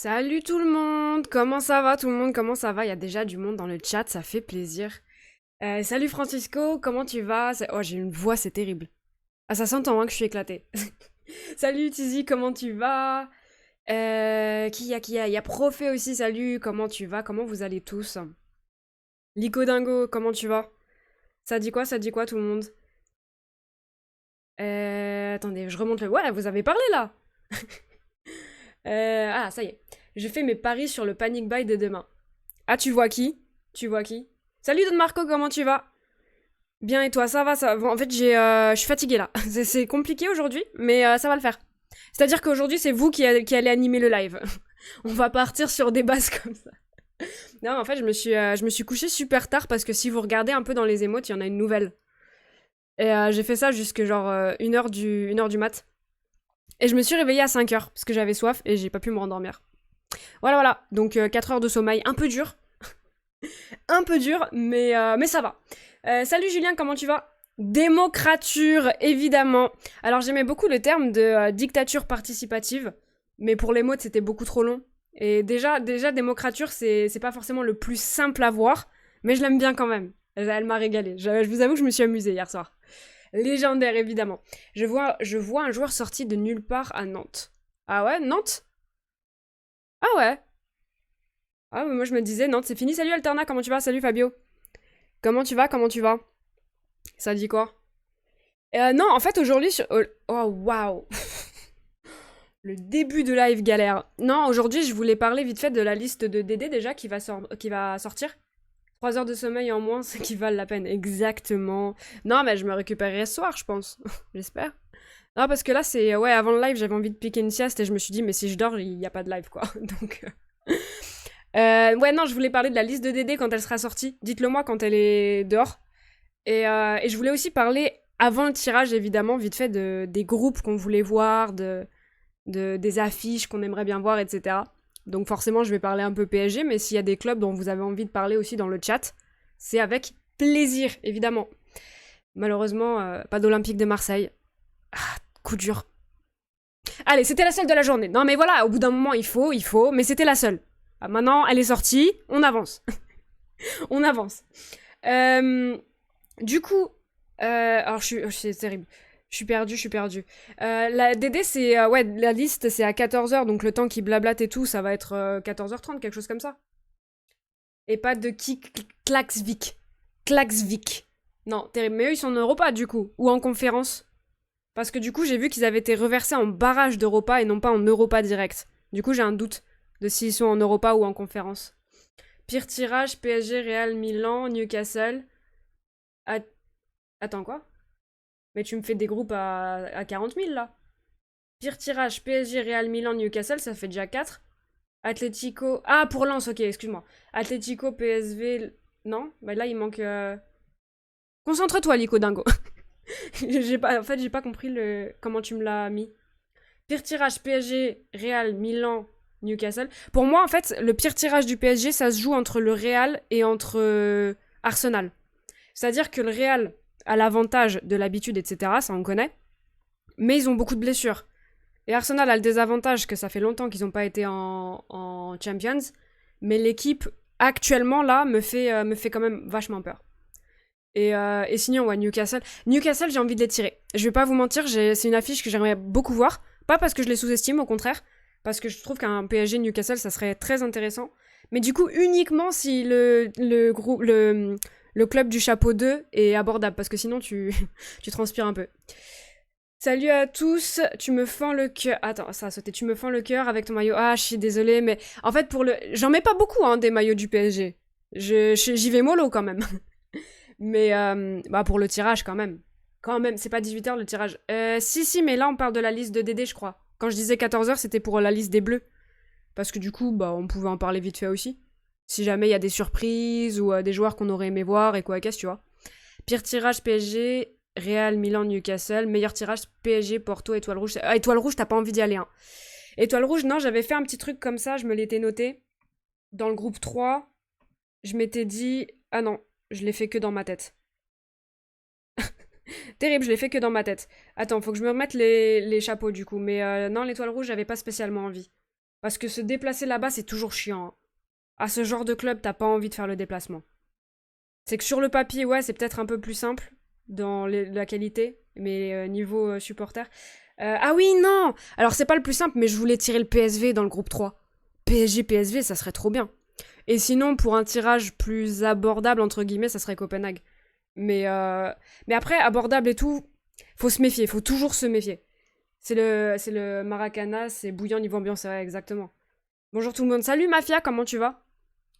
Salut tout le monde, comment ça va tout le monde, comment ça va? Il y a déjà du monde dans le chat, ça fait plaisir. Salut Francisco, comment tu vas? Oh j'ai une voix, c'est terrible. Ah ça s'entend hein, que je suis éclatée. Salut Tizi, comment tu vas? Qui y a Profé aussi, salut, comment tu vas? Comment vous allez tous? Lico Dingo, comment tu vas? Ça dit quoi tout le monde? Attendez, je remonte le... Ouais, vous avez parlé là! Ah, ça y est. Je fais mes paris sur le panic buy de demain. Ah, tu vois qui? Tu vois qui? Salut Don Marco, comment tu vas? Bien et toi, ça va, ça va. Bon, en fait, je suis fatiguée là. C'est compliqué aujourd'hui, mais ça va le faire. C'est-à-dire qu'aujourd'hui, c'est vous qui allez animer le live. On va partir sur des bases comme ça. Non, en fait, je me suis couchée super tard parce que si vous regardez un peu dans les émotes, il y en a une nouvelle. Et j'ai fait ça jusque genre 1 heure du mat. Et je me suis réveillée à 5 heures parce que j'avais soif et j'ai pas pu me rendormir. Voilà, voilà. Donc 4 heures de sommeil, un peu dur, mais ça va. Salut Julien, comment tu vas? Démocrature, évidemment. Alors j'aimais beaucoup le terme de dictature participative, mais pour les mots c'était beaucoup trop long. Et déjà démocrature, c'est pas forcément le plus simple à voir, mais je l'aime bien quand même. Elle m'a régalé. Je vous avoue que je me suis amusée hier soir. Légendaire, évidemment. Je vois un joueur sorti de nulle part à Nantes. Ah ouais, Nantes? Ah ouais. Ah, mais moi je me disais, Nantes, c'est fini. Salut Alterna, comment tu vas? Salut Fabio. Comment tu vas? Comment tu vas? Ça dit quoi? Non, en fait, aujourd'hui... Oh, waouh. Le début de live galère. Non, aujourd'hui, je voulais parler vite fait de la liste de DD déjà qui va sortir. 3 heures de sommeil en moins, c'est qui valent la peine. Exactement. Non, mais je me récupérerai ce soir, je pense. J'espère. Non, parce que là, c'est... Ouais, avant le live, j'avais envie de piquer une sieste et je me suis dit, mais si je dors, il n'y a pas de live, quoi. Donc... ouais, non, je voulais parler de la liste de DD quand elle sera sortie. Dites-le moi quand elle est dehors. Et je voulais aussi parler, avant le tirage, évidemment, vite fait, des groupes qu'on voulait voir, des affiches qu'on aimerait bien voir, etc. Donc forcément, je vais parler un peu PSG, mais s'il y a des clubs dont vous avez envie de parler aussi dans le chat, c'est avec plaisir, évidemment. Malheureusement, pas d'Olympique de Marseille. Ah, coup dur. Allez, c'était la seule de la journée. Non mais voilà, au bout d'un moment, mais c'était la seule. Ah, maintenant, elle est sortie, on avance. On avance. Euh, Du coup, alors c'est terrible. Je suis perdu. La DD, c'est, ouais, la liste, c'est à 14 heures, donc le temps qui blablate et tout, ça va être 14h30, quelque chose comme ça. Et pas de qui Klaxvik. Klaxvik. Non, terrible. Mais eux, ils sont en Europa, du coup. Ou en conférence. Parce que du coup, j'ai vu qu'ils avaient été reversés en barrage d'Europa et non pas en Europa direct. Du coup, j'ai un doute de s'ils sont en Europa ou en conférence. Pire tirage, PSG, Real, Milan, Newcastle. Attends, quoi? Mais tu me fais des groupes à 40 000 là. Pire tirage, PSG, Real Milan, Newcastle, ça fait déjà 4. Atlético. Ah, pour Lens, ok, excuse-moi. Atlético, PSV. Non, bah là il manque. Concentre-toi, Lico Dingo. En fait, j'ai pas compris comment tu me l'as mis. Pire tirage, PSG, Real, Milan, Newcastle. Pour moi, en fait, le pire tirage du PSG, ça se joue entre le Real et entre Arsenal. C'est-à-dire que le Real a l'avantage de l'habitude, etc., ça on connaît, mais ils ont beaucoup de blessures. Et Arsenal a le désavantage que ça fait longtemps qu'ils n'ont pas été en Champions, mais l'équipe actuellement là me fait quand même vachement peur. Et sinon, ouais, Newcastle. Newcastle, j'ai envie de les tirer. Je vais pas vous mentir, c'est une affiche que j'aimerais beaucoup voir. Pas parce que je les sous-estime, au contraire, parce que je trouve qu'un PSG Newcastle, ça serait très intéressant. Mais du coup, uniquement si le club du chapeau 2 est abordable, parce que sinon tu transpires un peu. Salut à tous, tu me fends le cœur. Attends, ça a sauté. Tu me fends le cœur avec ton maillot. Ah, je suis désolée, mais en fait, j'en mets pas beaucoup, hein, des maillots du PSG. J'y vais mollo quand même. Mais bah pour le tirage, quand même. Quand même, c'est pas 18 heures le tirage. Si, mais là, on parle de la liste de DD, je crois. Quand je disais 14 heures, c'était pour la liste des bleus. Parce que du coup, bah, on pouvait en parler vite fait aussi. Si jamais il y a des surprises ou des joueurs qu'on aurait aimé voir et quoi, qu'est-ce, tu vois. Pire tirage PSG, Real, Milan, Newcastle. Meilleur tirage PSG, Porto, Étoile Rouge. Ah, Étoile Rouge, t'as pas envie d'y aller, hein. Étoile Rouge, non, j'avais fait un petit truc comme ça, je me l'étais noté. Dans le groupe 3, je m'étais dit... Ah non, je l'ai fait que dans ma tête. Terrible, je l'ai fait que dans ma tête. Attends, faut que je me remette les chapeaux du coup. Mais non, l'étoile rouge, j'avais pas spécialement envie. Parce que se déplacer là-bas, c'est toujours chiant, hein. À ce genre de club, t'as pas envie de faire le déplacement. C'est que sur le papier, ouais, c'est peut-être un peu plus simple dans la qualité, mais niveau supporter. Ah oui, non. Alors, c'est pas le plus simple, mais je voulais tirer le PSV dans le groupe 3. PSG-PSV, ça serait trop bien. Et sinon, pour un tirage plus abordable, entre guillemets, ça serait Copenhague. Mais après, abordable et tout, faut se méfier, faut toujours se méfier. C'est le Maracana, c'est bouillant niveau ambiance, ouais, exactement. Bonjour tout le monde. Salut Mafia, comment tu vas?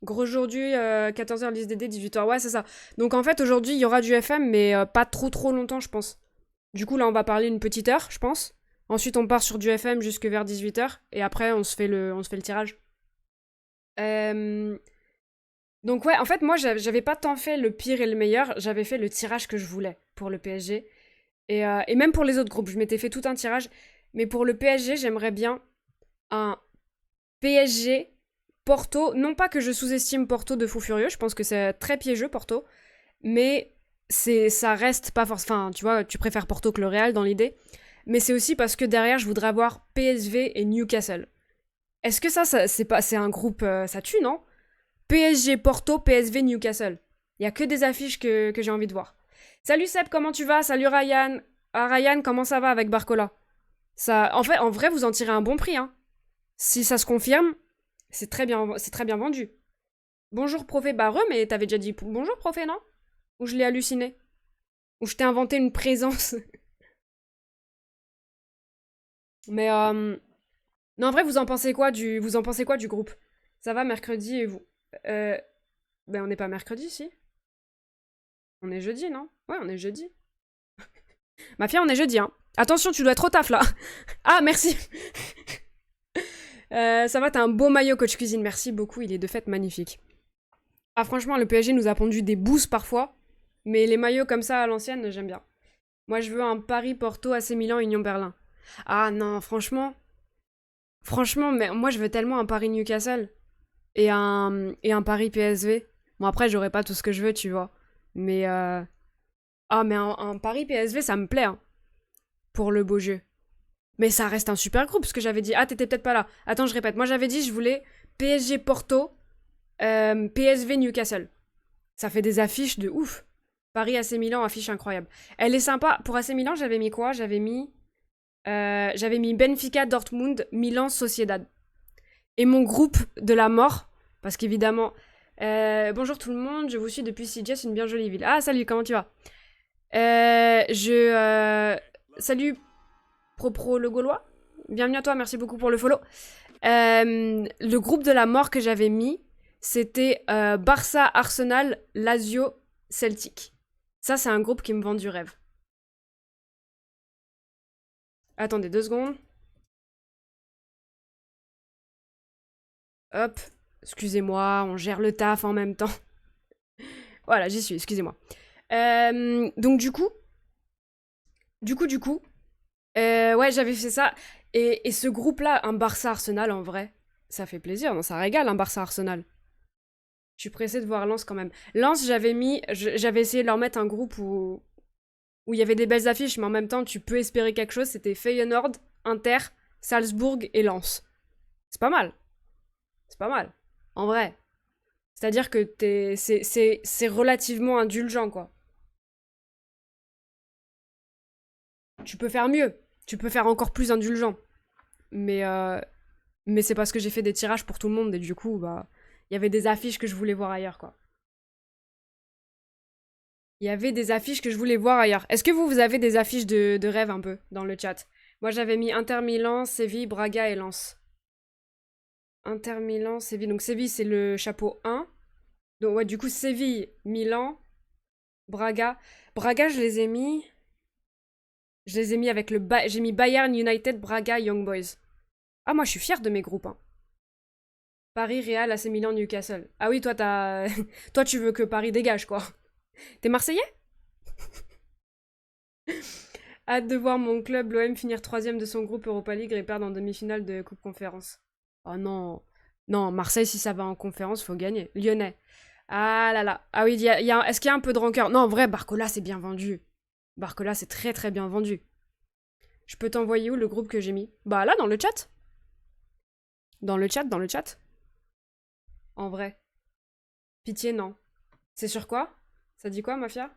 Gros aujourd'hui, 14h liste DD, 18h, ouais, c'est ça. Donc en fait, aujourd'hui, il y aura du FM, mais pas trop longtemps, je pense. Du coup, là, on va parler une petite heure, je pense. Ensuite, on part sur du FM jusque vers 18h, et après, on se fait le tirage. Euh, Donc ouais, en fait, moi, j'avais pas tant fait le pire et le meilleur, j'avais fait le tirage que je voulais pour le PSG. Et même pour les autres groupes, je m'étais fait tout un tirage. Mais pour le PSG, j'aimerais bien un PSG Porto. Non pas que je sous-estime Porto de fou furieux, je pense que c'est très piégeux Porto. Mais ça reste pas forcément... Enfin, tu vois, tu préfères Porto que le Real dans l'idée. Mais c'est aussi parce que derrière, je voudrais avoir PSV et Newcastle. Est-ce que c'est un groupe... ça tue, non? PSG Porto, PSV Newcastle. Il y a que des affiches que j'ai envie de voir. Salut Seb, comment tu vas? Salut Ryan. Ah Ryan, comment ça va avec Barcola? En vrai, vous en tirez un bon prix, hein. Si ça se confirme, c'est très bien vendu. Bonjour Profé, bah mais t'avais déjà dit bonjour Profé, non? Ou je l'ai halluciné? Ou je t'ai inventé une présence? Mais non, en vrai, vous en pensez quoi du groupe? Ça va mercredi et vous? Euh, on n'est pas mercredi, si? On est jeudi, non? Ouais, on est jeudi. Mafia, on est jeudi, hein. Attention, tu dois être au taf, là. Ah, merci. Ça va, t'as un beau maillot, coach cuisine. Merci beaucoup, il est de fait magnifique. Ah, franchement, le PSG nous a pondu des boosts parfois. Mais les maillots comme ça, à l'ancienne, j'aime bien. Moi, je veux un Paris-Porto, AC Milan, Union Berlin. Ah non, franchement. Franchement, mais moi, je veux tellement un Paris-Newcastle. Et un Paris-PSV. Bon, après, j'aurai pas tout ce que je veux, tu vois. Mais Ah, mais un Paris PSV, ça me plaît, hein, pour le beau jeu. Mais ça reste un super groupe, ce que j'avais dit. Ah, t'étais peut-être pas là. Attends, je répète. Moi, j'avais dit, je voulais PSG Porto, PSV Newcastle. Ça fait des affiches de ouf. Paris AC Milan, affiche incroyable. Elle est sympa. Pour AC Milan, j'avais mis quoi? J'avais mis Benfica, Dortmund, Milan, Sociedad. Et mon groupe de la mort, parce qu'évidemment... bonjour tout le monde, je vous suis depuis Sitges, une bien jolie ville. Ah, salut, comment tu vas? Salut, Propro le Gaulois. Bienvenue à toi, merci beaucoup pour le follow. Le groupe de la mort que j'avais mis, c'était Barça, Arsenal, Lazio, Celtic. Ça, c'est un groupe qui me vend du rêve. Attendez 2 secondes. Hop, excusez-moi, on gère le taf en même temps. Voilà, j'y suis, excusez-moi. Donc du coup, ouais, j'avais fait ça. Et ce groupe-là, un Barça-Arsenal, en vrai, ça fait plaisir, non? Ça régale, un Barça-Arsenal. Je suis pressée de voir Lens quand même. Lens, j'avais essayé de leur mettre un groupe où il y avait des belles affiches, mais en même temps, tu peux espérer quelque chose. C'était Feyenoord, Inter, Salzbourg et Lens. C'est pas mal. C'est pas mal. En vrai. C'est-à-dire que c'est relativement indulgent, quoi. Tu peux faire mieux. Tu peux faire encore plus indulgent. Mais, euh, mais c'est parce que j'ai fait des tirages pour tout le monde et du coup, bah, il y avait des affiches que je voulais voir ailleurs, quoi. Il y avait des affiches que je voulais voir ailleurs. Est-ce que vous avez des affiches de rêve un peu dans le chat? Moi, j'avais mis Inter Milan, Séville, Braga et Lens. Inter Milan, Séville. Donc Séville, c'est le chapeau 1. Donc ouais, du coup, Séville, Milan, Braga. Braga, je les ai mis... Je les ai mis avec j'ai mis Bayern, United, Braga, Young Boys. Ah, moi, je suis fière de mes groupes, hein. Paris, Real, AC Milan, Newcastle. Ah oui, toi, toi, tu veux que Paris dégage, quoi. T'es Marseillais? Hâte de voir mon club, l'OM, finir troisième de son groupe Europa League et perdre en demi-finale de Coupe Conférence. Oh non. Non, Marseille, si ça va en conférence, faut gagner. Lyonnais. Ah là là. Ah oui, est-ce qu'il y a un peu de rancœur? Non, en vrai, Barcola, c'est bien vendu. Barcola, c'est très très bien vendu. Je peux t'envoyer où le groupe que j'ai mis? Bah là, dans le chat. Dans le chat, dans le chat. En vrai. Pitié, non. C'est sur quoi? Ça dit quoi, Mafia?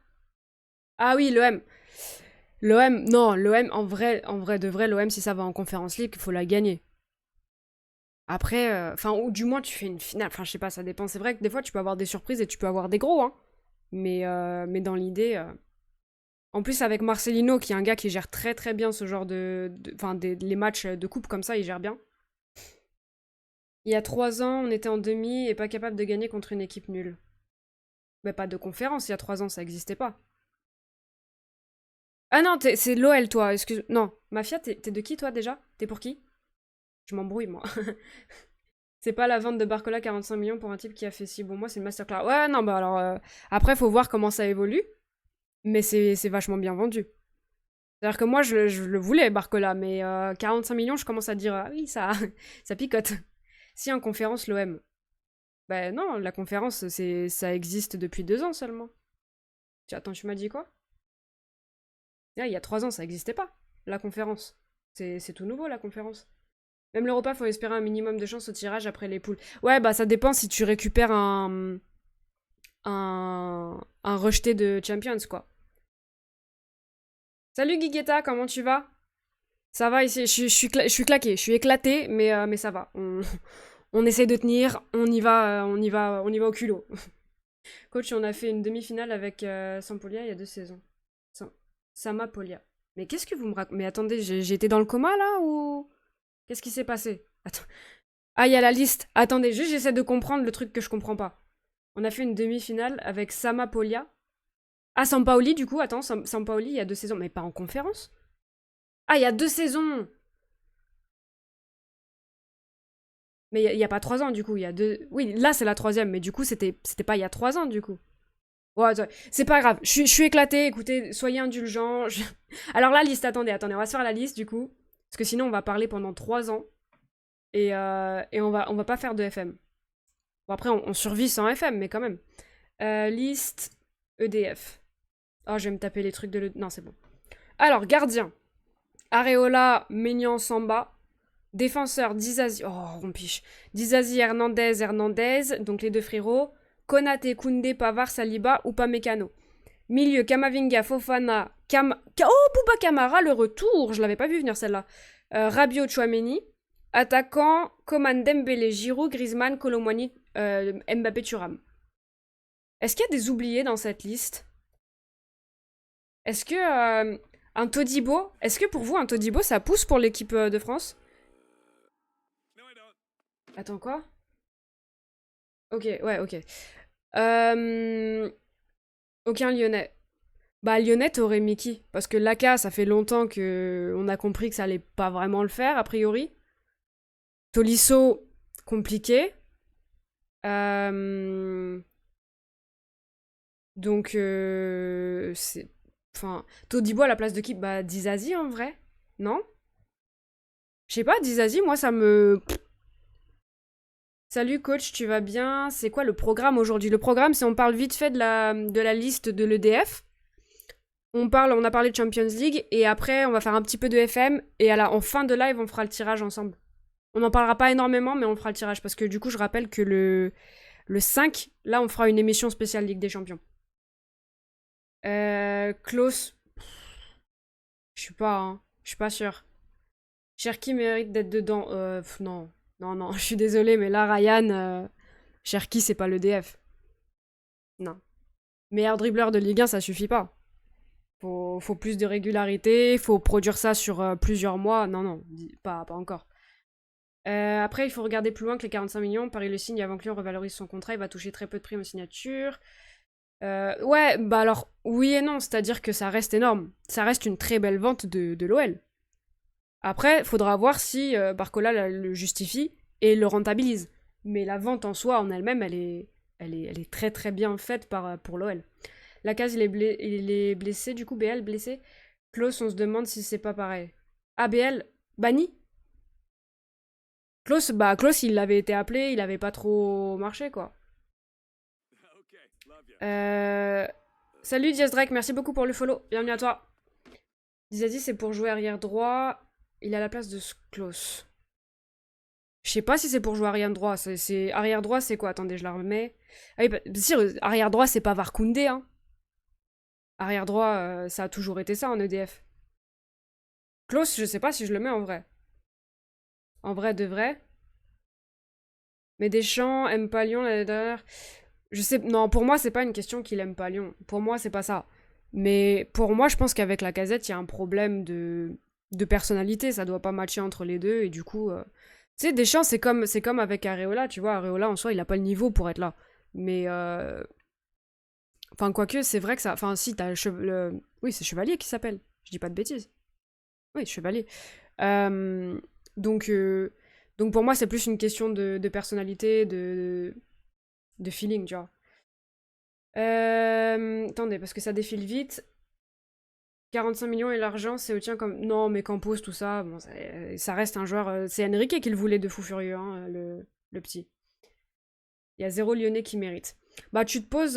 Ah oui, l'OM. L'OM, non, l'OM, en vrai de vrai, l'OM, si ça va en Conference League, il faut la gagner. Après, enfin, ou du moins, tu fais une finale. Enfin, je sais pas, ça dépend. C'est vrai que des fois, tu peux avoir des surprises et tu peux avoir des gros, hein. Mais dans l'idée... En plus, avec Marcelino, qui est un gars qui gère très très bien ce genre enfin, les matchs de coupe comme ça, il gère bien. Il y a 3 ans, on était en demi et pas capable de gagner contre une équipe nulle. Mais pas de conférence, il y a 3 ans, ça existait pas. Ah non, c'est l'OL, toi, excuse... Non, Mafia, t'es de qui, toi, déjà? T'es pour qui? Je m'embrouille, moi. C'est pas la vente de Barcola 45 millions pour un type qui a fait si bon, moi, c'est une masterclass. Ouais, non, bah alors... Après, faut voir comment ça évolue, mais c'est vachement bien vendu. C'est-à-dire que moi, je le voulais, Barcola, mais 45 millions, je commence à dire, ah oui, ça, ça picote. Si en conférence, l'OM. Ben non, la conférence, ça existe depuis 2 ans seulement. Attends, tu m'as dit quoi? Ah, il y a 3 ans, ça existait pas, la conférence. C'est tout nouveau, la conférence. Même l'Europa, faut espérer un minimum de chance au tirage après les poules. Ouais, bah ça dépend si tu récupères un rejeté de Champions, quoi. Salut Guiguetta, comment tu vas? Ça va ici, je suis claqué, je suis éclaté, mais ça va. On essaie de tenir, on y va, on y va au culot. Coach, on a fait une demi-finale avec Sampolia il y a 2 saisons. Samapolia. Mais qu'est-ce que vous me racontez? Mais attendez, j'ai été dans le coma là ou qu'est-ce qui s'est passé? Attends. Ah, il y a la liste. Attendez, juste j'essaie de comprendre le truc que je comprends pas. On a fait une demi-finale avec Samapolia. Ah, Sampaoli du coup, attends, Sampaoli il y a 2 saisons, mais pas en conférence? Ah, il y a 2 saisons! Mais il y a pas 3 ans du coup, il y a deux. Oui, là c'est la troisième, mais du coup c'était pas il y a 3 ans du coup. Ouais, c'est pas grave, je suis éclatée, écoutez, soyez indulgents. Alors la liste, attendez, on va se faire la liste du coup. Parce que sinon on va parler pendant 3 ans. Et on va pas faire de FM. Bon après on survit sans FM, mais quand même. Liste EDF. Oh, je vais me taper les trucs de Non, c'est bon. Alors, gardien. Areola, Maignan, Samba. Défenseur, Dizazi. Oh, on piche. Dizazi, Hernandez, Hernandez. Donc les deux frérots. Konate, Koundé, Pavard, Saliba ou Pamecano. Milieu, Kamavinga, Fofana, Oh, Bouba Kamara, le retour. Je l'avais pas vu venir celle-là. Rabiot, Chouameni. Attaquant, Coman, Dembélé, Giroud, Griezmann, Colomwani, Mbappé, Thuram. Est-ce qu'il y a des oubliés dans cette liste? Est-ce que un Todibo, est-ce que pour vous un Todibo ça pousse pour l'équipe de France? Attends quoi? Ok, ouais, ok. Aucun Lyonnais. Bah Lyonnais t'aurais mis qui? Parce que Laka, ça fait longtemps que on a compris que ça allait pas vraiment le faire a priori. Tolisso, compliqué. Euh, donc c'est, enfin, Todibo à la place de qui? Bah Dizazi en vrai, non? Je sais pas, Dizazi, moi ça me... Salut coach, tu vas bien? C'est quoi le programme aujourd'hui? Le programme, c'est on parle vite fait de la liste de l'EDF. On a parlé de Champions League et après on va faire un petit peu de FM et en fin de live on fera le tirage ensemble. On n'en parlera pas énormément mais on fera le tirage parce que du coup je rappelle que le 5, là on fera une émission spéciale Ligue des Champions. Klaus, je suis pas, hein. Je suis pas sûre. Cherki mérite d'être dedans. Non. Non, je suis désolée, mais là, Ryan, Cherki, c'est pas l'EDF. Non. Meilleur dribbleur de Ligue 1, ça suffit pas. Faut plus de régularité, faut produire ça sur plusieurs mois. Non, pas encore. Après, il faut regarder plus loin que les 45 millions. Paris le signe avant que Lyon revalorise son contrat. Il va toucher très peu de primes aux signatures. Ouais, bah alors, oui et non. C'est-à-dire que ça reste énorme. Ça reste une très belle vente de l'OL. Après, faudra voir si Barcola le justifie et le rentabilise. Mais la vente en soi, en elle-même, elle est très très bien faite pour l'OL. La case, il est blessé, du coup, BL blessé. Klaus, on se demande si c'est pas pareil. Ah, BL, banni? Klaus, il avait été appelé, il avait pas trop marché, quoi. Euh... Salut Diaz Drake, merci beaucoup pour le follow. Bienvenue à toi. Dizadi, c'est pour jouer arrière droit. Il a la place de Klaus. Je sais pas si c'est pour jouer arrière droit. Arrière droit, c'est quoi? Attendez, je la remets. Ah oui, si, arrière droit, c'est pas Varkoundé, hein. Arrière droit, ça a toujours été ça en EDF. Klaus, je sais pas si je le mets en vrai. En vrai de vrai. Mais Deschamps aime pas Lyon l'année dernière. Je sais, non, pour moi, c'est pas une question qu'il aime pas Lyon. Pour moi, c'est pas ça. Mais pour moi, je pense qu'avec la Casette, il y a un problème de personnalité. Ça doit pas matcher entre les deux. Et du coup, tu sais, Deschamps, c'est comme avec Areola. Tu vois, Areola, en soi, il a pas le niveau pour être là. Mais, enfin, quoique, c'est vrai que ça. Enfin, si, t'as oui, c'est Chevalier qui s'appelle. Je dis pas de bêtises. Oui, Chevalier. Euh, donc, euh, donc pour moi, c'est plus une question de personnalité, de feeling, tu vois. Attendez, parce que ça défile vite. 45 millions et l'argent, c'est au tien comme. Non, mais Campos, tout ça, bon, ça reste un joueur. C'est Enrique qui le voulait de fou furieux, hein, le petit. Il y a zéro Lyonnais qui mérite. Bah, tu te poses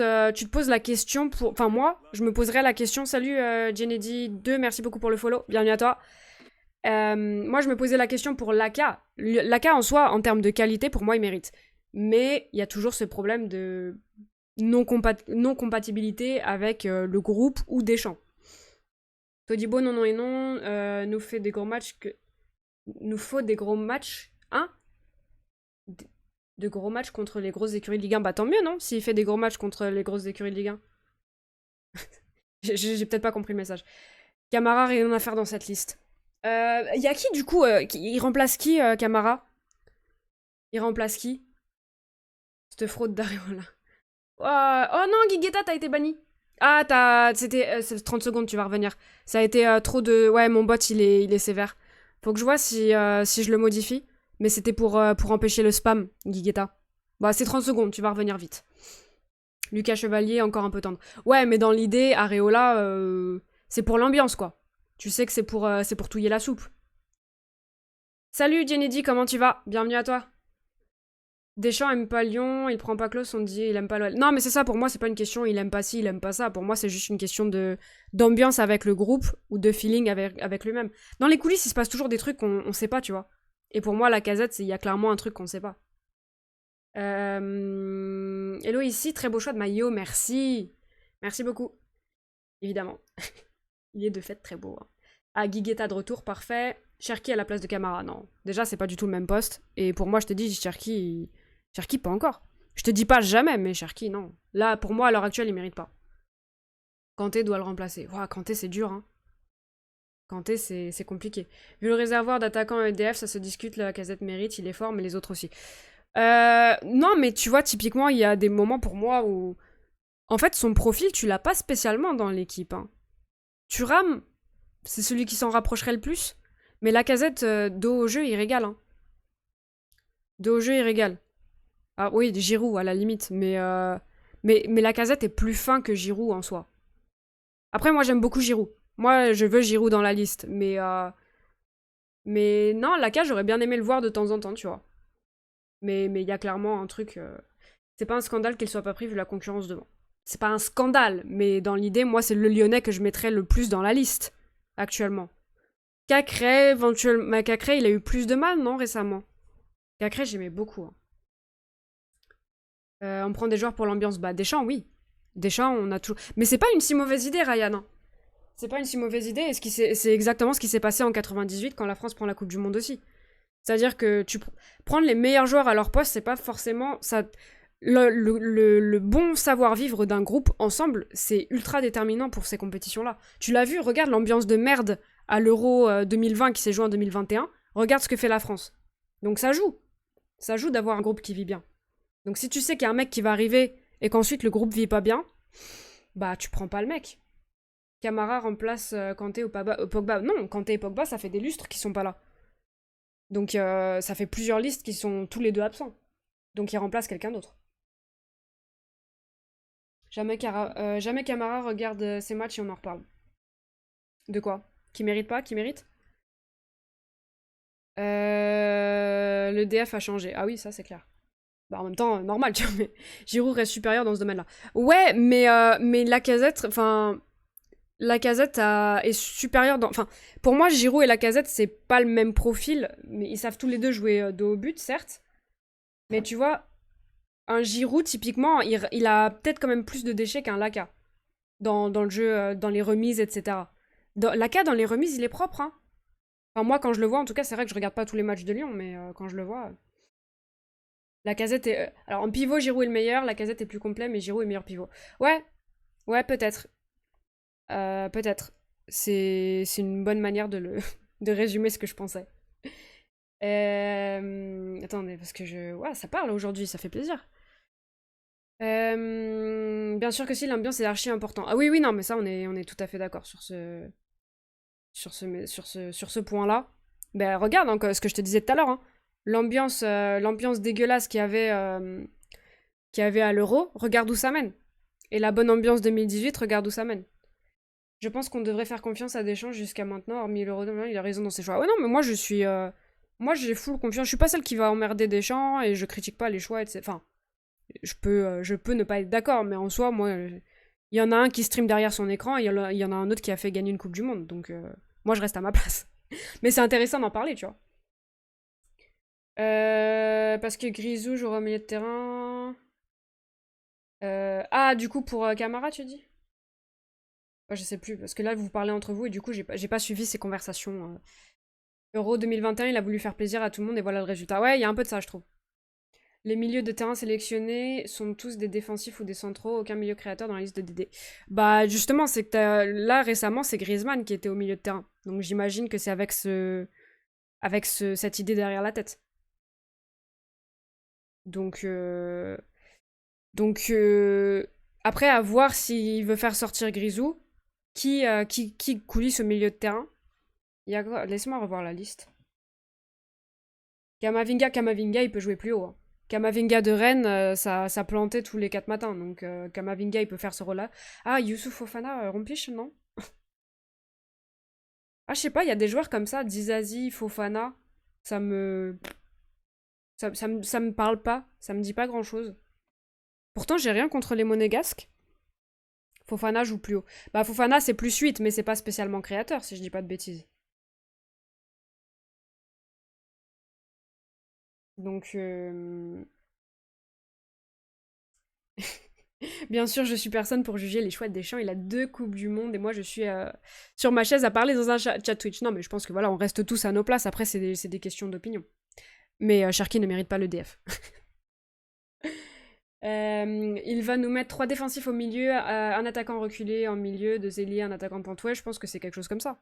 la question pour. Enfin, moi, je me poserais la question. Salut, Gennady 2, merci beaucoup pour le follow. Bienvenue à toi. Moi, je me posais la question pour Laka. Laka, en soi, en termes de qualité, pour moi, il mérite. Mais il y a toujours ce problème de non-compatibilité avec le groupe ou Deschamps. Todibo, non, non et non, nous fait des gros matchs que... Nous faut des gros matchs, hein? De gros matchs contre les grosses écuries de Ligue 1. Bah tant mieux, non? S'il fait des gros matchs contre les grosses écuries de Ligue 1. J'ai peut-être pas compris le message. Camara, rien à faire dans cette liste. Y a qui, du coup? Il remplace qui, Camara? Il remplace qui? Cette fraude d'Areola. Oh non, Guigueta, t'as été banni. Ah, c'était 30 secondes, tu vas revenir. Ça a été trop de... Ouais, mon bot, il est sévère. Faut que je vois si je le modifie. Mais c'était pour empêcher le spam, Guigueta. Bah, c'est 30 secondes, tu vas revenir vite. Lucas Chevalier, encore un peu tendre. Ouais, mais dans l'idée, Areola, c'est pour l'ambiance, quoi. Tu sais que c'est pour touiller la soupe. Salut, Gennady, comment tu vas? Bienvenue à toi. Deschamps aime pas Lyon, il prend pas Klose, on dit il aime pas l'OL. Non, mais c'est ça, pour moi, c'est pas une question il aime pas ci, il aime pas ça. Pour moi, c'est juste une question d'ambiance avec le groupe ou de feeling avec lui-même. Dans les coulisses, il se passe toujours des trucs qu'on sait pas, tu vois. Et pour moi, la Casette, il y a clairement un truc qu'on sait pas. Hello ici, très beau choix de maillot, merci. Merci beaucoup. Évidemment. Il est de fait très beau. Hein. Ah, Guigueta de retour, parfait. Cherki à la place de Camara, non. Déjà, c'est pas du tout le même poste. Et pour moi, je te dis, Cherki, pas encore. Je te dis pas jamais, mais Cherki, non. Là, pour moi, à l'heure actuelle, il mérite pas. Kanté doit le remplacer. Ouah, Kanté, c'est dur, hein. Kanté, c'est compliqué. Vu le réservoir d'attaquants EDF, ça se discute, la Casette mérite, il est fort, mais les autres aussi. Non, mais tu vois, typiquement, il y a des moments pour moi où... En fait, son profil, tu l'as pas spécialement dans l'équipe. Hein. Thuram, c'est celui qui s'en rapprocherait le plus. Mais la Casette, dos au jeu, il régale. Hein. Dos au jeu, il régale. Ah oui, Giroud, à la limite. Mais la Casette est plus fin que Giroud en soi. Après, moi, j'aime beaucoup Giroud. Moi, je veux Giroud dans la liste. Mais non, Laka, j'aurais bien aimé le voir de temps en temps, tu vois. Mais il y a clairement un truc... C'est pas un scandale qu'il soit pas pris vu la concurrence devant. C'est pas un scandale, mais dans l'idée, moi, c'est le Lyonnais que je mettrais le plus dans la liste, actuellement. Cacré, éventuellement... Mais Cacré, il a eu plus de mal, non, récemment? Cacré, j'aimais beaucoup. Hein. On prend des joueurs pour l'ambiance. Bah, Deschamps, oui. Deschamps, on a toujours... Mais c'est pas une si mauvaise idée, Ryan. Hein. C'est pas une si mauvaise idée, et c'est exactement ce qui s'est passé en 98 quand la France prend la Coupe du Monde aussi. C'est-à-dire que prendre les meilleurs joueurs à leur poste, c'est pas forcément... Ça... Le bon savoir-vivre d'un groupe ensemble, c'est ultra déterminant pour ces compétitions-là. Tu l'as vu, regarde l'ambiance de merde à l'Euro 2020 qui s'est joué en 2021. Regarde ce que fait la France. Donc ça joue. Ça joue d'avoir un groupe qui vit bien. Donc si tu sais qu'il y a un mec qui va arriver et qu'ensuite le groupe vit pas bien, bah tu prends pas le mec. Camara remplace Kanté ou Pogba. Non, Kanté et Pogba, ça fait des lustres qui sont pas là. Donc ça fait plusieurs listes qui sont tous les deux absents. Donc il remplace quelqu'un d'autre. Jamais Camara regarde ses matchs et on en reparle. De quoi? Qui mérite pas? Qui mérite? Le DF a changé. Ah oui, ça c'est clair. Bah en même temps, normal, tu vois, mais Giroud reste supérieur dans ce domaine-là. Ouais, mais Lacazette, enfin... Est supérieure dans... Enfin, pour moi, Giroud et Lacazette, c'est pas le même profil, mais ils savent tous les deux jouer de haut but, certes. Mais tu vois, un Giroud, typiquement, il a peut-être quand même plus de déchets qu'un Laka dans le jeu, dans les remises, etc. Laka, dans les remises, il est propre, hein. Enfin, moi, quand je le vois, en tout cas, c'est vrai que je regarde pas tous les matchs de Lyon, mais quand je le vois... Lacazette est... alors, en pivot, Giroud est le meilleur, Lacazette est plus complet, mais Giroud est meilleur pivot. Ouais, ouais, peut-être. Peut-être. C'est une bonne manière de résumer ce que je pensais. Attendez, parce que ouais, ça parle aujourd'hui, ça fait plaisir. Bien sûr que si, l'ambiance est archi important. Ah oui, oui, non, mais ça, on est tout à fait d'accord sur ce point-là. Ben, regarde hein, ce que je te disais tout à l'heure. Hein. L'ambiance dégueulasse qu'il y avait à l'Euro, regarde où ça mène. Et la bonne ambiance 2018, regarde où ça mène. Je pense qu'on devrait faire confiance à Deschamps jusqu'à maintenant, hormis l'Euro 2020, il a raison dans ses choix. Ouais, non, mais moi, moi, j'ai full confiance. Je suis pas celle qui va emmerder Deschamps et je critique pas les choix, etc. Enfin, je peux ne pas être d'accord, mais en soi, moi, il y en a un qui stream derrière son écran et il y en a un autre qui a fait gagner une Coupe du Monde. Donc, moi, je reste à ma place. Mais c'est intéressant d'en parler, tu vois. Parce que Grisou jouera au milieu de terrain. Ah, du coup, pour Camara, tu dis? Ouais, je sais plus, parce que là, vous parlez entre vous et du coup, j'ai pas suivi ces conversations. Euro 2021, il a voulu faire plaisir à tout le monde et voilà le résultat. Ouais, il y a un peu de ça, je trouve. Les milieux de terrain sélectionnés sont tous des défensifs ou des centraux, aucun milieu créateur dans la liste de DD. Bah justement, c'est que là récemment, c'est Griezmann qui était au milieu de terrain. Donc j'imagine que c'est avec cette idée derrière la tête. Donc, donc après, à voir s'il veut faire sortir Grisou. Qui coulisse au milieu de terrain. Il y a quoi? Laisse-moi revoir la liste. Kamavinga, il peut jouer plus haut. Hein. Kamavinga de Rennes, ça plantait tous les 4 matins. Donc Kamavinga, il peut faire ce rôle-là. Ah, Youssouf Fofana, Rompiche, non? Ah, je sais pas, il y a des joueurs comme ça, Dizazi, Fofana. Ça me... ça me parle pas. Ça me dit pas grand-chose. Pourtant, j'ai rien contre les monégasques. Fofana joue plus haut. Bah, Fofana, c'est plus 8, mais c'est pas spécialement créateur, si je dis pas de bêtises. Donc, bien sûr, je suis personne pour juger les choix de Deschamps. Il a 2 coupes du monde et moi, je suis sur ma chaise à parler dans un chat Twitch. Non, mais je pense que voilà, on reste tous à nos places. Après, c'est des questions d'opinion. Mais Cherki ne mérite pas le DF. Il va nous mettre 3 défensifs au milieu, un attaquant reculé en milieu, 2 ailiers, un attaquant pointe. Je pense que c'est quelque chose comme ça.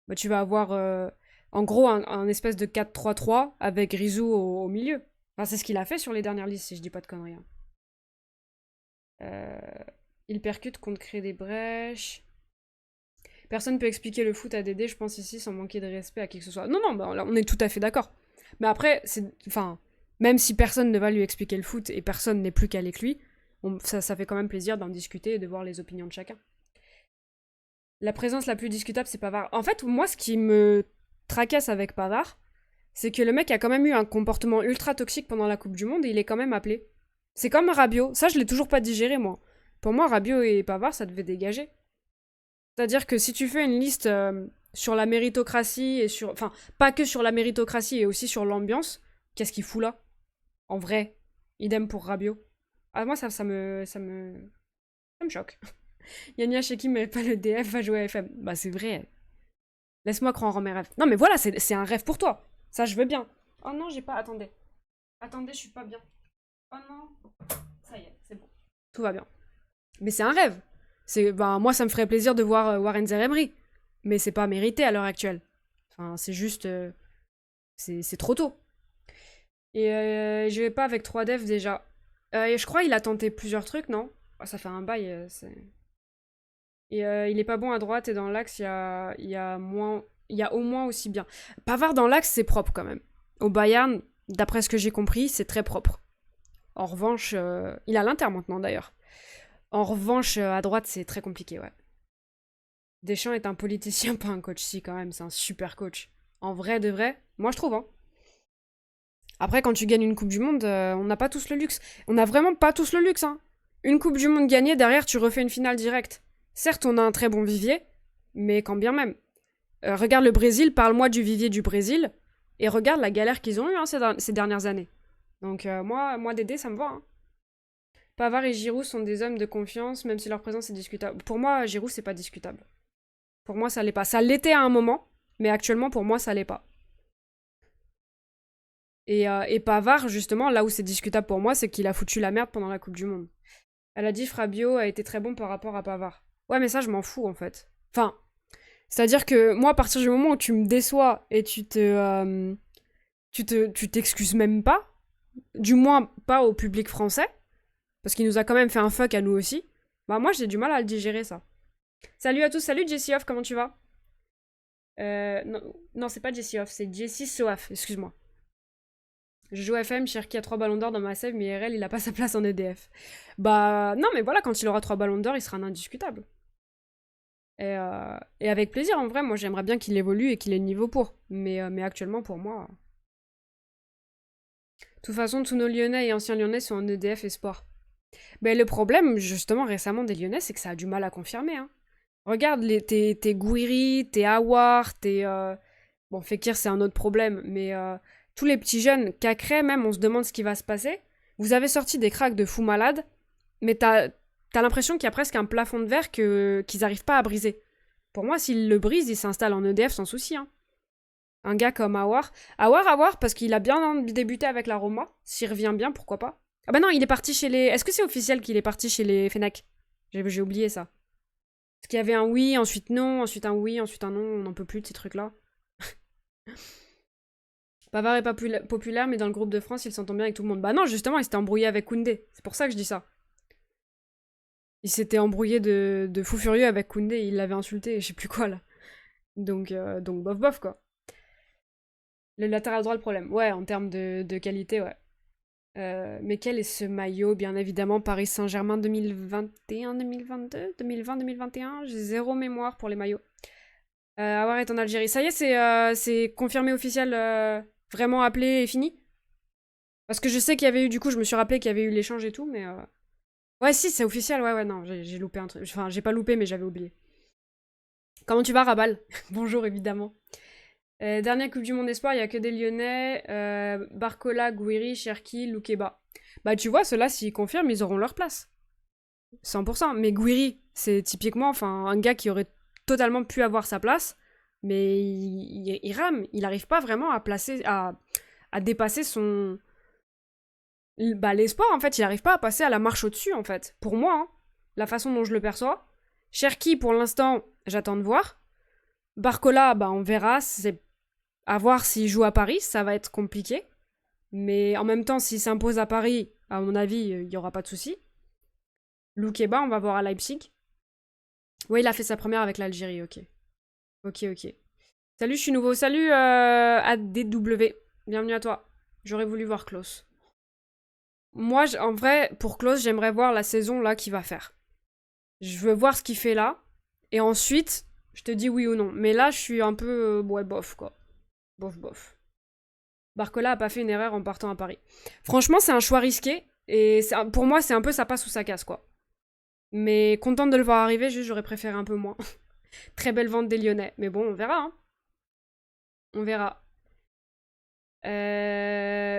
Bah, tu vas avoir en gros un espèce de 4-3-3 avec Grisou au milieu. Enfin, c'est ce qu'il a fait sur les dernières listes, si je dis pas de conneries. Hein. Euh, il percute contre créer des brèches. Personne peut expliquer le foot à Dédé, je pense ici, sans manquer de respect à qui que ce soit. Non, non, bah, là, on est tout à fait d'accord. Mais après, enfin, même si personne ne va lui expliquer le foot et personne n'est plus calé que lui, ça fait quand même plaisir d'en discuter et de voir les opinions de chacun. La présence la plus discutable, c'est Pavard. En fait, moi, ce qui me tracasse avec Pavard, c'est que le mec a quand même eu un comportement ultra toxique pendant la Coupe du Monde et il est quand même appelé. C'est comme Rabiot. Ça, je l'ai toujours pas digéré, moi. Pour moi, Rabiot et Pavard, ça devait dégager. C'est-à-dire que si tu fais une liste sur la méritocratie et sur... Enfin, pas que sur la méritocratie et aussi sur l'ambiance, qu'est-ce qu'il fout là? En vrai. Idem pour Rabiot. Ah, moi, ça me choque. Yanya Sheki mais pas le DF, va jouer à FM. Bah, c'est vrai. Laisse-moi croire en mes rêves. Non, mais voilà, c'est un rêve pour toi. Ça, je veux bien. Oh non, j'ai pas... Attendez. Attendez, je suis pas bien. Oh non. Ça y est, c'est bon. Tout va bien. Mais c'est un rêve. Ben, moi, ça me ferait plaisir de voir Warren Zeremri. Mais c'est pas mérité à l'heure actuelle. Enfin, c'est juste... c'est trop tôt. Et je vais pas avec 3 devs déjà. Et je crois qu'il a tenté plusieurs trucs, non? Oh, ça fait un bail. Et il est pas bon à droite et dans l'axe, il y a au moins aussi bien. Pavard dans l'axe, c'est propre quand même. Au Bayern, d'après ce que j'ai compris, c'est très propre. En revanche, il a l'Inter maintenant d'ailleurs. En revanche, à droite, c'est très compliqué, ouais. Deschamps est un politicien, pas un coach. Si, quand même, c'est un super coach. En vrai de vrai, moi je trouve, hein. Après, quand tu gagnes une Coupe du Monde, on n'a pas tous le luxe. On n'a vraiment pas tous le luxe, hein. Une Coupe du Monde gagnée, derrière, tu refais une finale directe. Certes, on a un très bon vivier, mais quand bien même. Regarde le Brésil, parle-moi du vivier du Brésil, et regarde la galère qu'ils ont eue hein, ces dernières années. Donc moi Dédé, ça me va. Hein. Pavard et Giroud sont des hommes de confiance, même si leur présence est discutable. Pour moi, Giroud, c'est pas discutable. Pour moi, ça l'est pas. Ça l'était à un moment, mais actuellement, pour moi, ça l'est pas. Et Pavard, justement, là où c'est discutable pour moi, c'est qu'il a foutu la merde pendant la Coupe du Monde. Elle a dit Fabio a été très bon par rapport à Pavard. Ouais, mais ça, je m'en fous, en fait. Enfin, c'est-à-dire que moi, à partir du moment où tu me déçois et tu t'excuses même pas, du moins pas au public français, parce qu'il nous a quand même fait un fuck à nous aussi, bah moi, j'ai du mal à le digérer, ça. Salut à tous, salut Jessie Off, comment tu vas non, c'est pas Jessie Off, c'est Jessie Soaf, excuse-moi. Je joue FM, Cherki a 3 ballons d'or dans ma save, mais IRL, il a pas sa place en EDF. Bah, non, mais voilà, quand il aura 3 ballons d'or, il sera un indiscutable. Et avec plaisir, en vrai, moi j'aimerais bien qu'il évolue et qu'il ait le niveau pour. Mais actuellement, pour moi. De toute façon, tous nos Lyonnais et anciens Lyonnais sont en EDF et sport. Mais le problème, justement, récemment des Lyonnais, c'est que ça a du mal à confirmer. Hein. Regarde, tes Gouiri, tes Awar, tes. Bon, Fekir, c'est un autre problème, mais tous les petits jeunes, Cacré, même, on se demande ce qui va se passer. Vous avez sorti des cracks de fous malades, mais t'as l'impression qu'il y a presque un plafond de verre qu'ils n'arrivent pas à briser. Pour moi, s'ils le brisent, ils s'installent en EDF sans souci. Hein. Un gars comme Awar. Awar, parce qu'il a bien débuté avec la Roma. S'il revient bien, pourquoi pas. Ah bah non, il est parti chez les... Est-ce que c'est officiel qu'il est parti chez les Fennec? J'ai oublié ça. Parce qu'il y avait un oui, ensuite non, ensuite un oui, ensuite un non, on n'en peut plus de ces trucs-là. Pavard est pas populaire, mais dans le groupe de France, il s'entend bien avec tout le monde. Bah non, justement, il s'était embrouillé avec Koundé. C'est pour ça que je dis ça. Il s'était embrouillé de fou furieux avec Koundé, il l'avait insulté, je sais plus quoi là. Donc bof bof quoi. Le latéral droit, le problème. Ouais, en termes de qualité, ouais. Mais quel est ce maillot? Bien évidemment, Paris Saint-Germain 2021, 2022, 2020, 2021. J'ai zéro mémoire pour les maillots. Awar est en Algérie. Ça y est, c'est confirmé officiel, vraiment appelé et fini? Parce que je sais qu'il y avait eu, du coup, je me suis rappelé qu'il y avait eu l'échange et tout, mais... Ouais, si, c'est officiel, ouais, non, j'ai loupé un truc. Enfin, j'ai pas loupé, mais j'avais oublié. Comment tu vas, Rabal? Bonjour, évidemment. Dernière Coupe du Monde Espoir, il y a que des Lyonnais. Barcola, Gouiri, Cherki, Loukeba. Bah, tu vois, ceux-là, s'ils confirment, ils auront leur place. 100%. Mais Gouiri, c'est typiquement un gars qui aurait totalement pu avoir sa place, mais il rame. Il n'arrive pas vraiment à dépasser son... Bah, l'espoir, en fait, il n'arrive pas à passer à la marche au-dessus, en fait. Pour moi, hein, la façon dont je le perçois. Cherki, pour l'instant, j'attends de voir. Barcola, bah, on verra. C'est à voir s'il joue à Paris, ça va être compliqué. Mais en même temps, s'il s'impose à Paris, à mon avis, il n'y aura pas de souci. Loukeba, on va voir à Leipzig. Ouais, il a fait sa première avec l'Algérie, ok. Ok. Salut, je suis nouveau. Salut ADW. Bienvenue à toi. J'aurais voulu voir Klaus. Moi, en vrai, pour Klaus, j'aimerais voir la saison là qu'il va faire. Je veux voir ce qu'il fait là. Et ensuite, je te dis oui ou non. Mais là, je suis un peu... ouais, bof, quoi. Bof. Barcola a pas fait une erreur en partant à Paris. Franchement, c'est un choix risqué. Et pour moi, c'est un peu ça passe ou ça casse, quoi. Mais contente de le voir arriver, juste j'aurais préféré un peu moins. Très belle vente des Lyonnais. Mais bon, on verra, hein. On verra.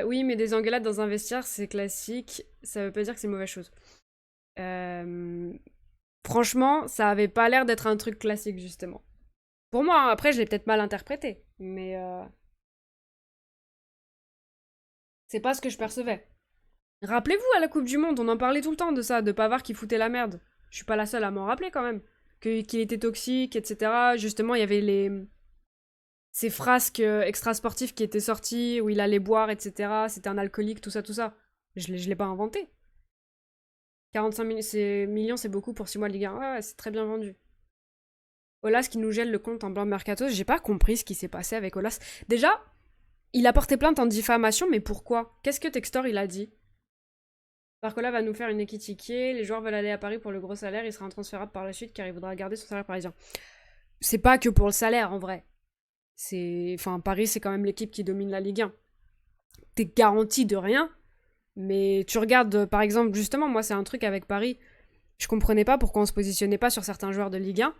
Oui, mais des engueulades dans un vestiaire, c'est classique. Ça veut pas dire que c'est une mauvaise chose. Franchement, ça avait pas l'air d'être un truc classique, justement. Pour moi, hein, après, je l'ai peut-être mal interprété. Mais c'est pas ce que je percevais. Rappelez-vous, à la Coupe du Monde, on en parlait tout le temps de ça, de Pavard qui foutait la merde. Je suis pas la seule à m'en rappeler, quand même. Qu'il était toxique, etc. Justement, il y avait ces frasques extra-sportifs qui étaient sortis, où il allait boire, etc. C'était un alcoolique, tout ça. Je l'ai pas inventé. 45 millions, c'est beaucoup pour 6 mois de Ligue 1. Ouais, c'est très bien vendu. Olas qui nous gèle le compte en blanc mercato. J'ai pas compris ce qui s'est passé avec Olas. Déjà, il a porté plainte en diffamation, mais pourquoi? Qu'est-ce que Textor il a dit? Barcola va nous faire une équitiquée. Les joueurs veulent aller à Paris pour le gros salaire. Il sera intransférable par la suite car il voudra garder son salaire parisien. C'est pas que pour le salaire en vrai. Enfin, Paris, c'est quand même l'équipe qui domine la Ligue 1. T'es garanti de rien, mais tu regardes, par exemple, justement, moi, c'est un truc avec Paris. Je comprenais pas pourquoi on se positionnait pas sur certains joueurs de Ligue 1.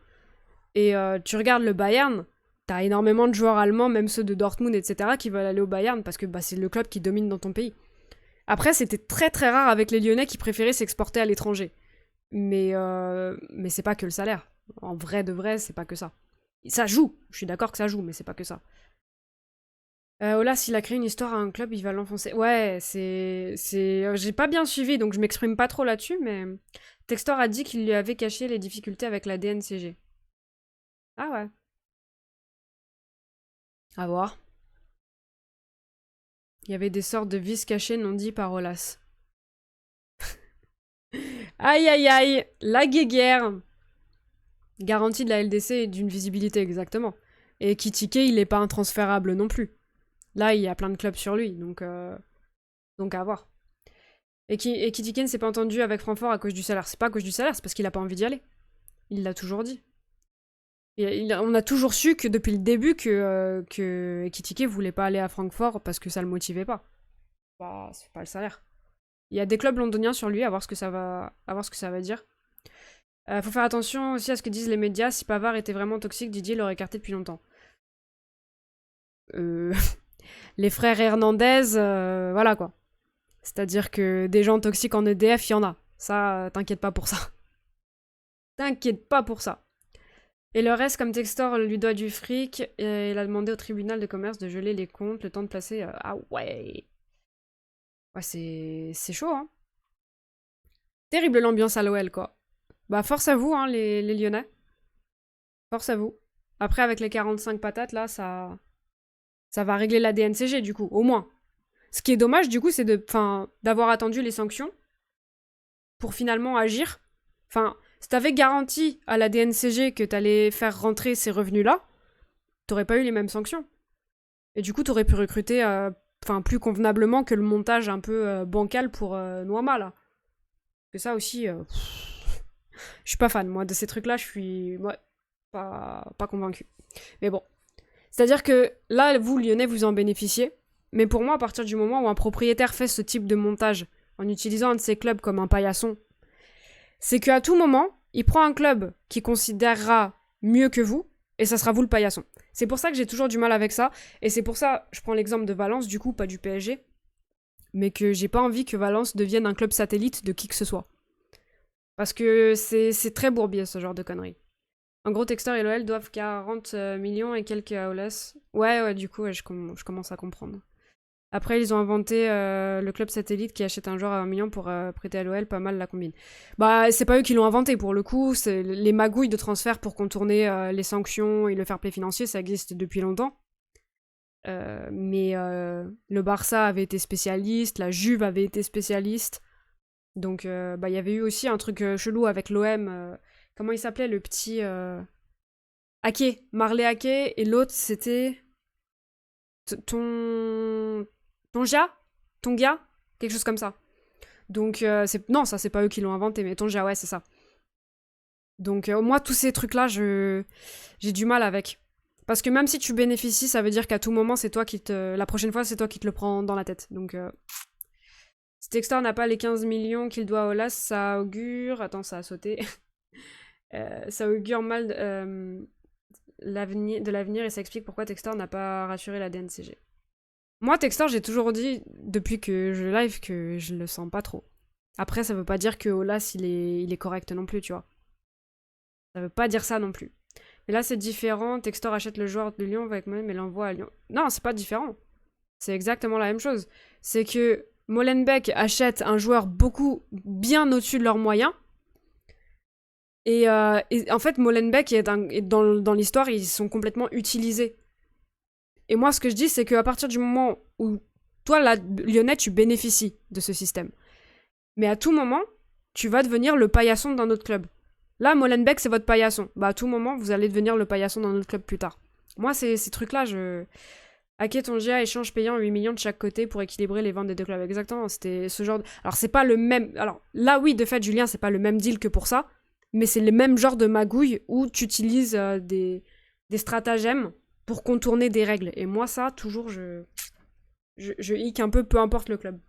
Et tu regardes le Bayern, t'as énormément de joueurs allemands, même ceux de Dortmund, etc., qui veulent aller au Bayern parce que bah, c'est le club qui domine dans ton pays. Après, c'était très très rare avec les Lyonnais qui préféraient s'exporter à l'étranger. Mais c'est pas que le salaire. En vrai de vrai, c'est pas que ça. Ça joue, je suis d'accord que ça joue, mais c'est pas que ça. Ola, s'il a créé une histoire à un club, il va l'enfoncer. Ouais, j'ai pas bien suivi, donc je m'exprime pas trop là-dessus, mais Textor a dit qu'il lui avait caché les difficultés avec la DNCG. Ah ouais. À voir. Il y avait des sortes de vices cachés non dits par Olas. Aïe aïe aïe, la guéguerre. Garantie de la LDC et d'une visibilité, exactement. Et Kitike, il est pas intransférable non plus. Là, il y a plein de clubs sur lui, donc à voir. Et Kitike ne s'est pas entendu avec Francfort à cause du salaire. C'est pas à cause du salaire, c'est parce qu'il a pas envie d'y aller. Il l'a toujours dit. On a toujours su que depuis le début que Kitike voulait pas aller à Francfort parce que ça le motivait pas. Bah, c'est pas le salaire. Il y a des clubs londoniens sur lui, à voir ce que ça va dire. Faut faire attention aussi à ce que disent les médias. Si Pavard était vraiment toxique, Didier l'aurait écarté depuis longtemps. Les frères Hernandez, voilà quoi. C'est-à-dire que des gens toxiques en EDF, il y en a. Ça, t'inquiète pas pour ça. T'inquiète pas pour ça. Et le reste, comme Textor lui doit du fric, il a demandé au tribunal de commerce de geler les comptes, le temps de placer... Ah ouais. Ouais, c'est chaud, hein. Terrible l'ambiance à l'OL, quoi. Bah, force à vous, hein, les Lyonnais. Force à vous. Après, avec les 45 patates, là, ça va régler la DNCG, du coup, au moins. Ce qui est dommage, du coup, c'est d'avoir attendu les sanctions pour finalement agir. Enfin, si t'avais garanti à la DNCG que t'allais faire rentrer ces revenus-là, t'aurais pas eu les mêmes sanctions. Et du coup, t'aurais pu recruter plus convenablement que le montage un peu bancal pour Noama, là. Que ça aussi, je suis pas fan, moi, de ces trucs-là, je suis pas convaincu. Mais bon. C'est-à-dire que là, vous, Lyonnais, vous en bénéficiez. Mais pour moi, à partir du moment où un propriétaire fait ce type de montage en utilisant un de ses clubs comme un paillasson, c'est qu'à tout moment, il prend un club qui considérera mieux que vous, et ça sera vous le paillasson. C'est pour ça que j'ai toujours du mal avec ça, et c'est pour ça, je prends l'exemple de Valence, du coup, pas du PSG, mais que j'ai pas envie que Valence devienne un club satellite de qui que ce soit. Parce que c'est très bourbier, ce genre de conneries. En gros, Textor et l'OL doivent 40 millions et quelques à Olas. Ouais, du coup, je commence à comprendre. Après, ils ont inventé le club satellite qui achète un joueur à 1 million pour prêter à l'OL, pas mal la combine. Bah, c'est pas eux qui l'ont inventé pour le coup, c'est les magouilles de transfert pour contourner les sanctions et le fair play financier, ça existe depuis longtemps. Mais le Barça avait été spécialiste, la Juve avait été spécialiste. Donc, il y avait eu aussi un truc chelou avec l'OM. Comment il s'appelait le petit. Ake, Marley Ake, et l'autre c'était. Ton. Tongia Tongia quelque chose comme ça. Donc, non, ça, c'est pas eux qui l'ont inventé, mais Tongia, ouais, c'est ça. Donc, moi, tous ces trucs-là, j'ai du mal avec. Parce que même si tu bénéficies, ça veut dire qu'à tout moment, c'est toi qui te. La prochaine fois, c'est toi qui te le prends dans la tête. Donc, si Textor n'a pas les 15 millions qu'il doit à Olas, ça augure. Attends, ça a sauté. Ça augure mal de l'avenir et ça explique pourquoi Textor n'a pas rassuré la DNCG. Moi, Textor, j'ai toujours dit, depuis que je live, que je le sens pas trop. Après, ça veut pas dire que Olas, il est correct non plus, tu vois. Ça veut pas dire ça non plus. Mais là, c'est différent. Textor achète le joueur de Lyon avec moi-même et l'envoie à Lyon. Non, c'est pas différent. C'est exactement la même chose. C'est que Molenbeek achète un joueur bien au-dessus de leurs moyens. Et en fait, Molenbeek est dans l'histoire, ils sont complètement utilisés. Et moi, ce que je dis, c'est qu'à partir du moment où toi, là, Lyonnais, tu bénéficies de ce système. Mais à tout moment, tu vas devenir le paillasson d'un autre club. Là, Molenbeek, c'est votre paillasson. Bah, à tout moment, vous allez devenir le paillasson d'un autre club plus tard. Moi, ces trucs-là, Ake Tongia, échange payant 8 millions de chaque côté pour équilibrer les ventes des deux clubs. Exactement, c'était ce genre de... Alors, c'est pas le même... Alors, là, oui, de fait, Julien, c'est pas le même deal que pour ça, mais c'est le même genre de magouille où tu utilises des stratagèmes pour contourner des règles. Et moi, ça, toujours, je hic un peu, peu importe le club.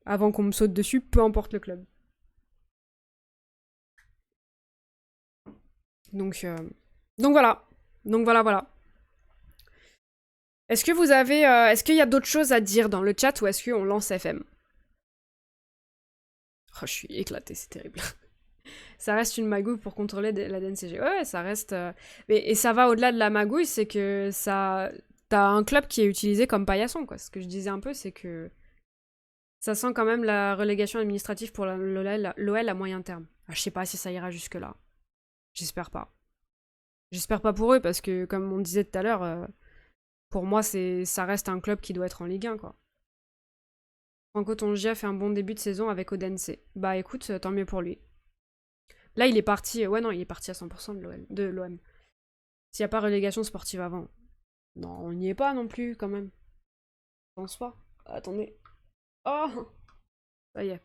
Avant qu'on me saute dessus, peu importe le club. Donc, donc voilà. Donc voilà. Est-ce que vous avez... est-ce qu'il y a d'autres choses à dire dans le chat ou est-ce qu'on lance FM? Oh, je suis éclatée, c'est terrible. Ça reste une magouille pour contrôler la DNCG. Ouais, ça reste... et ça va au-delà de la magouille, c'est que ça... T'as un club qui est utilisé comme paillasson, quoi. Ce que je disais un peu, c'est que ça sent quand même la relégation administrative pour l'OL à moyen terme. Ah, je sais pas si ça ira jusque-là. J'espère pas. J'espère pas pour eux, parce que, comme on disait tout à l'heure, pour moi, ça reste un club qui doit être en Ligue 1, quoi. Franco Tongia fait un bon début de saison avec Odense. Bah écoute, tant mieux pour lui. Là, il est parti... Ouais, non, il est parti à 100% de l'OM. S'il n'y a pas relégation sportive avant. Non, on n'y est pas non plus, quand même. Je pense pas. Attendez. Oh, ça y est.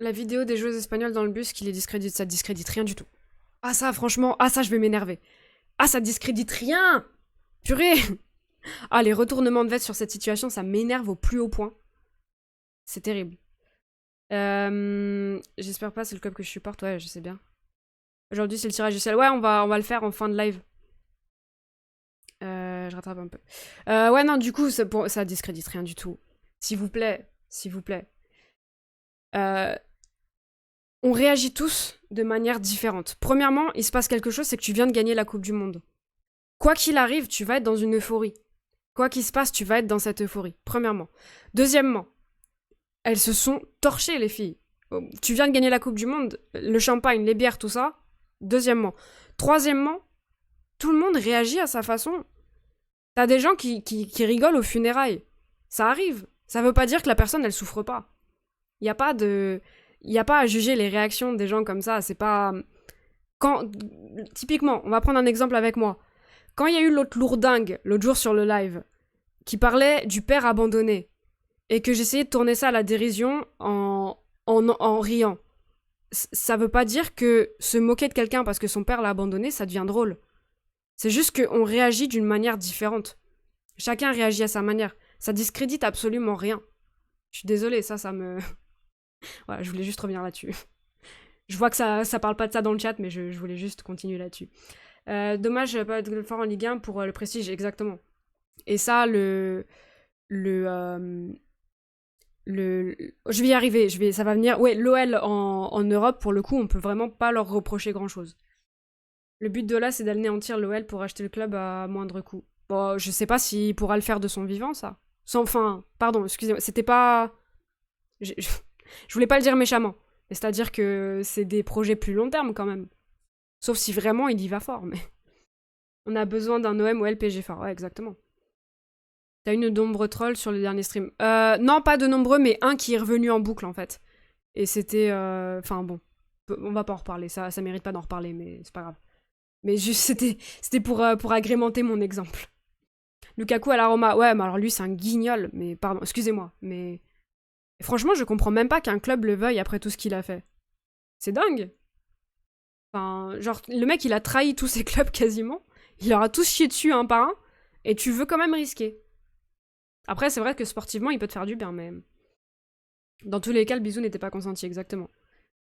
La vidéo des joueuses espagnoles dans le bus qui les discrédite, ça discrédite rien du tout. Ah ça, franchement, ça je vais m'énerver. Ah ça discrédite rien. Purée. Ah les retournements de veste sur cette situation, ça m'énerve au plus haut point. C'est terrible. J'espère pas, c'est le club que je supporte, ouais, je sais bien. Aujourd'hui c'est le tirage du ciel. Ouais, on va le faire en fin de live. Je rattrape un peu. Ouais, non, du coup, ça discrédite rien du tout. S'il vous plaît. On réagit tous de manière différente. Premièrement, il se passe quelque chose, c'est que tu viens de gagner la Coupe du Monde. Quoi qu'il arrive, tu vas être dans une euphorie. Quoi qu'il se passe, tu vas être dans cette euphorie. Premièrement. Deuxièmement, elles se sont torchées, les filles. Tu viens de gagner la Coupe du Monde, le champagne, les bières, tout ça. Deuxièmement. Troisièmement, tout le monde réagit à sa façon. T'as des gens qui rigolent aux funérailles. Ça arrive. Ça veut pas dire que la personne, elle souffre pas. Il y a pas à juger les réactions des gens comme ça. C'est pas... Typiquement, on va prendre un exemple avec moi. Quand il y a eu l'autre lourdingue, l'autre jour sur le live, qui parlait du père abandonné, et que j'essayais de tourner ça à la dérision en riant, ça veut pas dire que se moquer de quelqu'un parce que son père l'a abandonné, ça devient drôle. C'est juste qu'on réagit d'une manière différente. Chacun réagit à sa manière. Ça discrédite absolument rien. Je suis désolée, ça me... Voilà, je voulais juste revenir là-dessus. Je vois que ça parle pas de ça dans le chat, mais je voulais juste continuer là-dessus. Dommage, pas de fort en Ligue 1 pour le prestige, exactement. Et ça, je vais y arriver, ça va venir. Ouais, l'OL en Europe, pour le coup, on peut vraiment pas leur reprocher grand-chose. Le but de là, c'est d'anéantir l'OL pour acheter le club à moindre coût. Bon, je sais pas s'il pourra le faire de son vivant, ça. Enfin, pardon, excusez-moi, c'était pas... Je voulais pas le dire méchamment. C'est-à-dire que c'est des projets plus long terme, quand même. Sauf si vraiment il y va fort, mais... On a besoin d'un OM ou LPG fort, ouais, exactement. T'as eu de nombreux trolls sur les derniers streams. Non, pas de nombreux, mais un qui est revenu en boucle, en fait. Et c'était... Enfin, bon. On va pas en reparler, ça mérite pas d'en reparler, mais c'est pas grave. Mais juste, c'était pour agrémenter mon exemple. Lukaku à la Roma, ouais, mais alors lui, c'est un guignol, mais pardon, excusez-moi, mais... Franchement, je comprends même pas qu'un club le veuille après tout ce qu'il a fait. C'est dingue. Enfin, genre, le mec, il a trahi tous ses clubs quasiment. Il leur a tous chié dessus un par un. Et tu veux quand même risquer. Après, c'est vrai que sportivement, il peut te faire du bien, mais... Dans tous les cas, le bisou n'était pas consenti, exactement.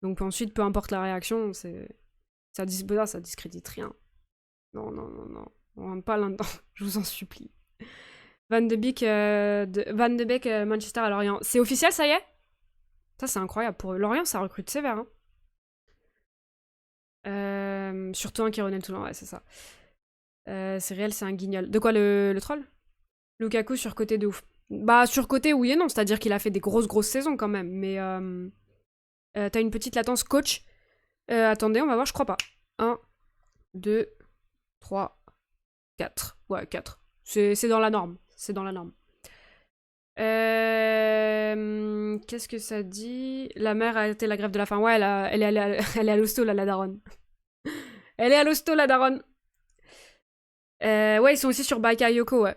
Donc ensuite, peu importe la réaction, ça discrédite rien. Non. On rentre pas là-dedans, je vous en supplie. Van de Beek, Manchester à Lorient. C'est officiel, ça y est? Ça, c'est incroyable. Pour Lorient, ça recrute sévère, hein. Surtout un qui renaît tout le temps, ouais, c'est ça. C'est réel, c'est un guignol. De quoi, le troll? Lukaku surcoté de ouf. Bah, surcoté, oui et non. C'est-à-dire qu'il a fait des grosses saisons, quand même. Mais t'as une petite latence coach. Attendez, on va voir, je crois pas. 1, 2, 3, 4. Ouais, 4. C'est dans la norme. C'est dans la norme. Qu'est-ce que ça dit? La mère a été la grève de la faim. Ouais, elle est à l'hosto, là, la daronne. Elle est à l'hosto, la daronne. Ouais, ils sont aussi sur Bakayoko, ouais.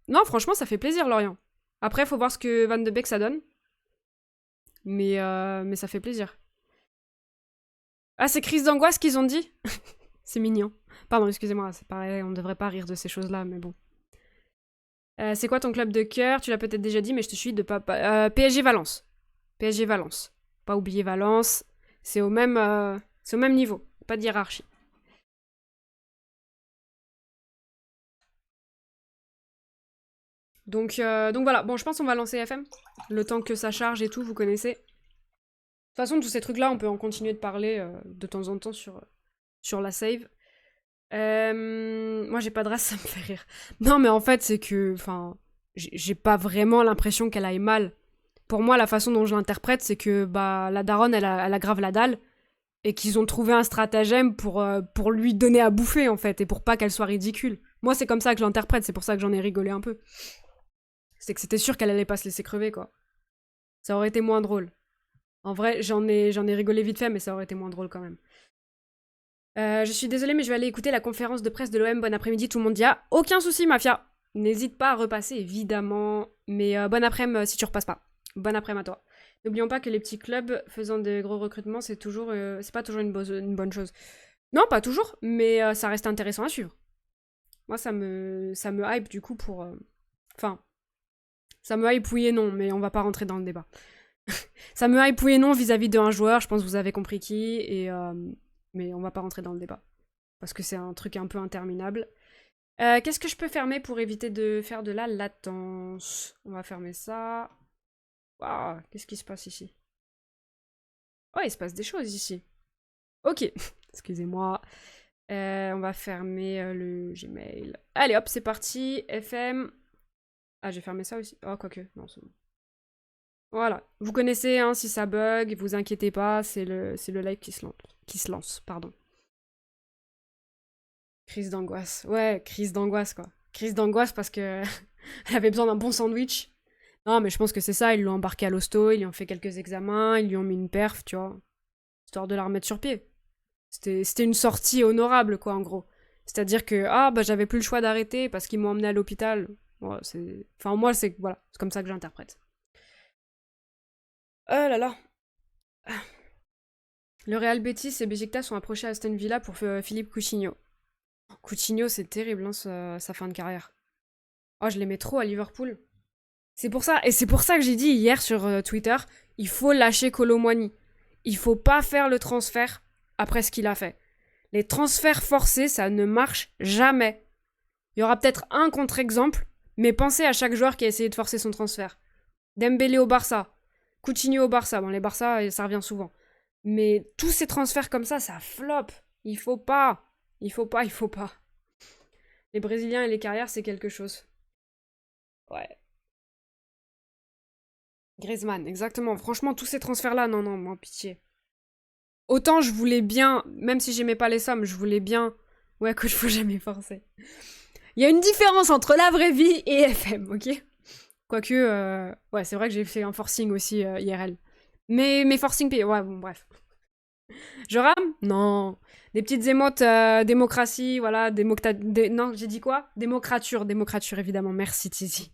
Non, franchement, ça fait plaisir, Lorient. Après, faut voir ce que Van de Beek ça donne. Mais ça fait plaisir. Ah, c'est crise d'angoisse qu'ils ont dit? C'est mignon. Pardon, excusez-moi, c'est pareil, on devrait pas rire de ces choses-là, mais bon. C'est quoi ton club de cœur? Tu l'as peut-être déjà dit, mais je te suis de papa. PSG Valence. PSG Valence. Pas oublier Valence. c'est au même niveau, pas de hiérarchie. Donc voilà, bon, je pense qu'on va lancer FM. Le temps que ça charge et tout, vous connaissez. De toute façon, tous ces trucs-là, on peut en continuer de parler de temps en temps sur la save. Moi, j'ai pas de race, ça me fait rire. Non, mais en fait, c'est que... Enfin, j'ai pas vraiment l'impression qu'elle aille mal. Pour moi, la façon dont je l'interprète, c'est que bah, la daronne, elle a grave la dalle. Et qu'ils ont trouvé un stratagème pour lui donner à bouffer, en fait. Et pour pas qu'elle soit ridicule. Moi, c'est comme ça que je l'interprète. C'est pour ça que j'en ai rigolé un peu. C'est que c'était sûr qu'elle allait pas se laisser crever, quoi. Ça aurait été moins drôle. En vrai, j'en ai rigolé vite fait, mais ça aurait été moins drôle quand même. Je suis désolée, mais je vais aller écouter la conférence de presse de l'OM. Bon après-midi, tout le monde dit ah, aucun souci, Mafia. N'hésite pas à repasser, évidemment. Mais bon après-midi si tu repasses pas. Bon après-midi à toi. N'oublions pas que les petits clubs faisant de gros recrutements, c'est pas toujours une bonne chose. Non, pas toujours, mais ça reste intéressant à suivre. Moi, ça me hype du coup pour. Enfin, ça me hype oui et non, mais on va pas rentrer dans le débat. Ça me hype oui et non vis-à-vis d'un joueur, je pense que vous avez compris qui, mais on va pas rentrer dans le débat. Parce que c'est un truc un peu interminable. Qu'est-ce que je peux fermer pour éviter de faire de la latence? On va fermer ça. Waouh, qu'est-ce qui se passe ici? Oh, il se passe des choses ici. Ok, excusez-moi. On va fermer le Gmail. Allez hop, c'est parti. FM. Ah, j'ai fermé ça aussi. Oh, quoique. Non, c'est bon. Voilà. Vous connaissez, hein, si ça bug, vous inquiétez pas, c'est le live qui se lance, pardon. Crise d'angoisse. Ouais, crise d'angoisse, quoi. Crise d'angoisse parce que elle avait besoin d'un bon sandwich. Non, mais je pense que c'est ça, ils l'ont embarqué à l'hosto, ils lui ont fait quelques examens, ils lui ont mis une perf, tu vois. Histoire de la remettre sur pied. C'était une sortie honorable, quoi, en gros. C'est-à-dire que, ah, bah j'avais plus le choix d'arrêter parce qu'ils m'ont emmené à l'hôpital. Ouais, enfin, moi, voilà, c'est comme ça que j'interprète. Oh là là. Le Real Betis et Besiktas sont approchés à Aston Villa pour Philippe Coutinho. Coutinho, c'est terrible, hein, sa fin de carrière. Oh, je l'aimais trop à Liverpool. C'est pour ça, et c'est pour ça que j'ai dit hier sur Twitter, il faut lâcher Kolo Muani. Il faut pas faire le transfert après ce qu'il a fait. Les transferts forcés, ça ne marche jamais. Il y aura peut-être un contre-exemple, mais pensez à chaque joueur qui a essayé de forcer son transfert. Dembélé au Barça, Coutinho au Barça. Bon, les Barça, ça revient souvent. Mais tous ces transferts comme ça flop. Il faut pas. Il faut pas, il faut pas. Les Brésiliens et les carrières, c'est quelque chose. Ouais. Griezmann, exactement. Franchement, tous ces transferts-là, non, non, moi, pitié. Autant je voulais bien, même si j'aimais pas les sommes, je voulais bien. Ouais, que je faut jamais forcer. Il y a une différence entre la vraie vie et FM, ok? Quoique, ouais, c'est vrai que j'ai fait un forcing aussi IRL. Mais mes forcing payés, ouais, bon, bref. Je rame? Non. Des petites émotes démocratie, voilà, non, j'ai dit quoi? Démocrature, évidemment. Merci, Tizi.